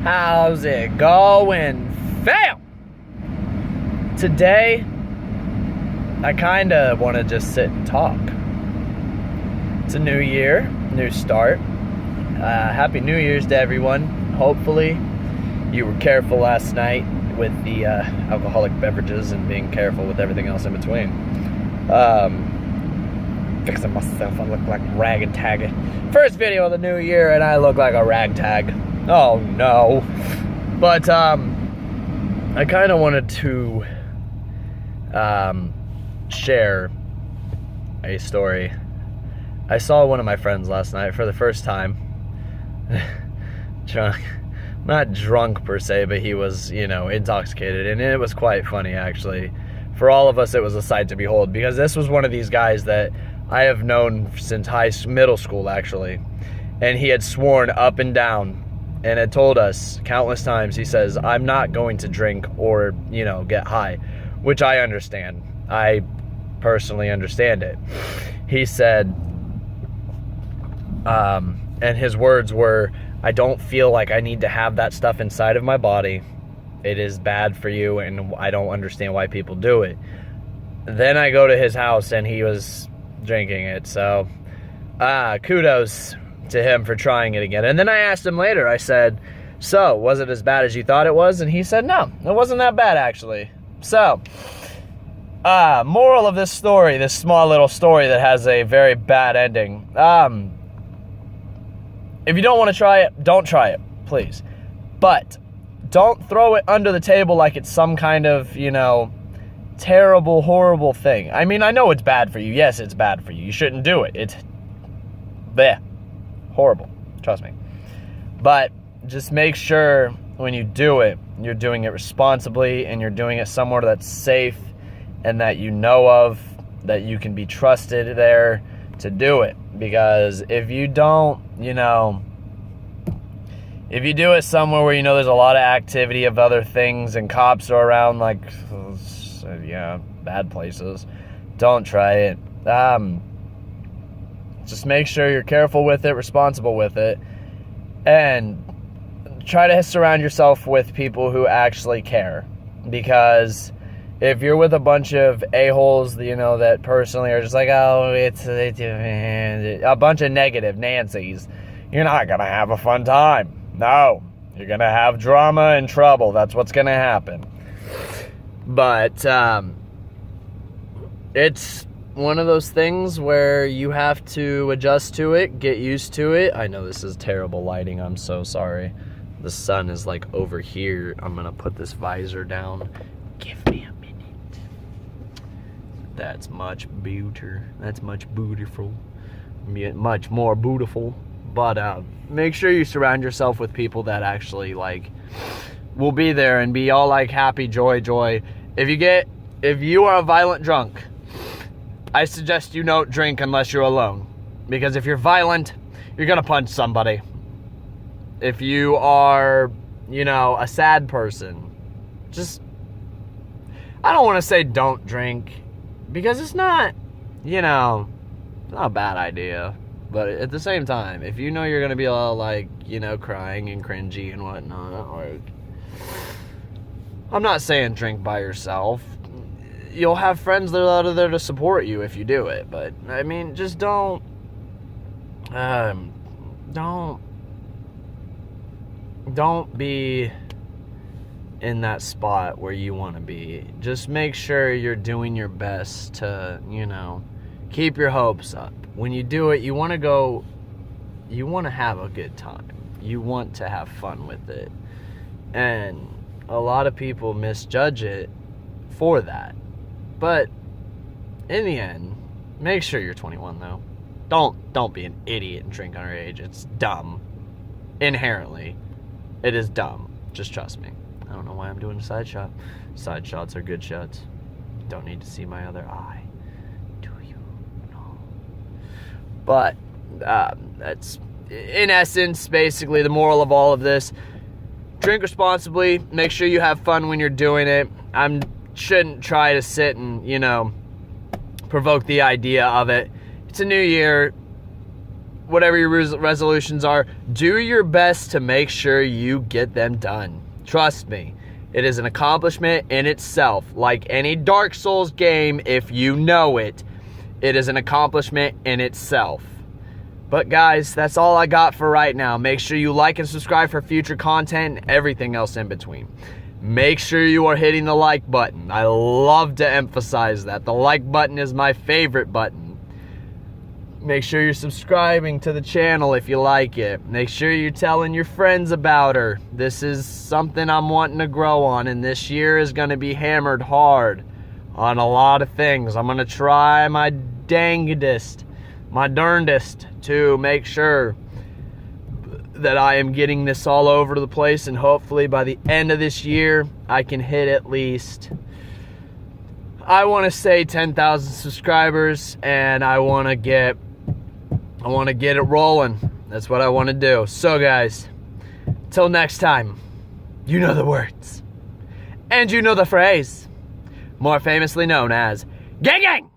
How's it going, fam? Today, I kind of want to just sit and talk. It's a new year, new start. Happy New Year's to everyone. Hopefully, you were careful last night with the alcoholic beverages and being careful with everything else in between. Fixing myself, I look like ragtag. First video of the new year, and I look like a ragtag. Oh no. But I kind of wanted to share a story. I saw one of my friends last night for the first time. Drunk. Not drunk per se, but he was, intoxicated. And it was quite funny, actually. For all of us, it was a sight to behold. Because this was one of these guys that I have known since middle school, actually. And he had sworn up and down and had told us countless times, he says, I'm not going to drink or, get high. Which I understand. I personally understand it. He said, and his words were, I don't feel like I need to have that stuff inside of my body. It is bad for you, and I don't understand why people do it. Then I go to his house, and he was drinking it. So, kudos to him for trying it again. And then I asked him later, I said, so, was it as bad as you thought it was? And he said, no, it wasn't that bad, actually. So, moral of this story, this small little story that has a very bad ending. If you don't want to try it, don't try it, please. But don't throw it under the table like it's some kind of, terrible, horrible thing. I mean, I know it's bad for you. Yes, it's bad for you. You shouldn't do it. It's horrible. Trust me. But just make sure when you do it, you're doing it responsibly and you're doing it somewhere that's safe and that you know of, that you can be trusted there to do it. Because if you don't, if you do it somewhere where there's a lot of activity of other things and cops are around, bad places, don't try it. Just make sure you're careful with it, responsible with it, and try to surround yourself with people who actually care. Because if you're with a bunch of a-holes, that personally are just like, oh, it's a bunch of negative Nancys, you're not going to have a fun time. No, you're going to have drama and trouble. That's what's going to happen. But it's one of those things where you have to adjust to it, get used to it. I know this is terrible lighting. I'm so sorry. The sun is over here. I'm going to put this visor down. Give me a minute. That's much beautiful. That's much beautiful. Much more beautiful. But make sure you surround yourself with people that actually will be there and be all happy, joy. If you are a violent drunk, I suggest you don't drink unless you're alone. Because if you're violent, you're gonna punch somebody. If you are, a sad person, I don't want to say don't drink, because it's not, it's not a bad idea. But at the same time, if you're going to be all crying and cringy and whatnot, I'm not saying drink by yourself. You'll have friends that are there to support you if you do it. But, I mean, just don't be in that spot where you want to be. Just make sure you're doing your best to, keep your hopes up. When you do it, you want to have a good time. You want to have fun with it. And a lot of people misjudge it for that. But in the end, make sure you're 21 though. Don't be an idiot and drink underage. It's dumb. Inherently, it is dumb. Just trust me. I don't know why I'm doing a side shot. Side shots are good shots. Don't need to see my other eye. But that's, in essence, basically the moral of all of this. Drink responsibly. Make sure you have fun when you're doing it. I shouldn't try to sit and, provoke the idea of it. It's a new year. whatever your resolutions are, do your best to make sure you get them done. Trust me, it is an accomplishment in itself. Like any Dark Souls game, if you know it, it is an accomplishment in itself. But guys, that's all I got for right now. Make sure you like and subscribe for future content and everything else in between. Make sure you are hitting the like button. I love to emphasize that. The like button is my favorite button. Make sure you're subscribing to the channel if you like it. Make sure you're telling your friends about her. This is something I'm wanting to grow on, and this year is going to be hammered hard on a lot of things. I'm going to try my dangedest, my darndest to make sure that I am getting this all over the place, and hopefully by the end of this year I can hit at least, I want to say 10,000 subscribers, and I want to get it rolling. That's what I want to do. So guys, till next time, you know the words and you know the phrase, more famously known as gang gang.